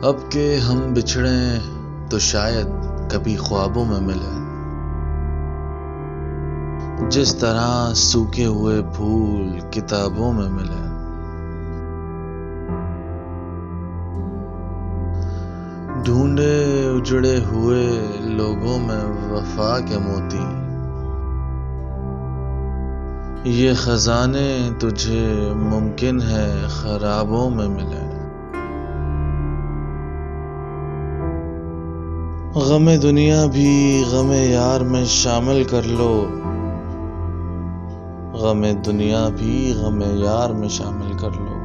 अब के हम बिछड़े तो शायद कभी ख्वाबों में मिले, जिस तरह सूखे हुए फूल किताबों में मिले। ढूंढे उजड़े हुए लोगों में वफा के मोती, ये खजाने तुझे मुमकिन है खराबों में मिले। गमे दुनिया भी गमे यार में शामिल कर लो, गमे दुनिया भी गमे यार में शामिल कर लो।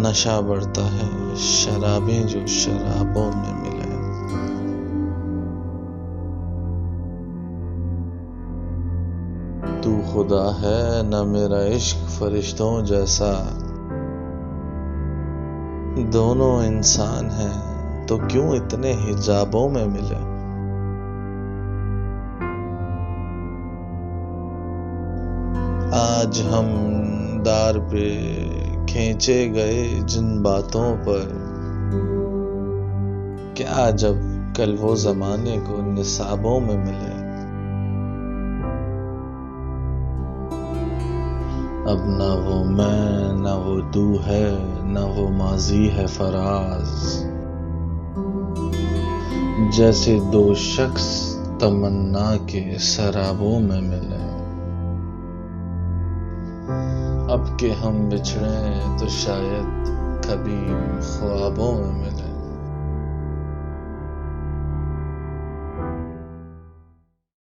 नशा बढ़ता है शराबें जो शराबों में मिले। तू खुदा है न मेरा इश्क फरिश्तों जैसा, दोनों इंसान हैं तो क्यों इतने हिजाबों में मिले। आज हम दार पे खींचे गए जिन बातों पर, क्या जब कल वो जमाने को निसाबों में मिले। अब ना वो मैं ना वो तू है, ना वो माजी है फराज, जैसे दो शख्स तमन्ना के सराबों में मिले। अब के हम बिछड़े तो शायद कभी ख्वाबों में मिले।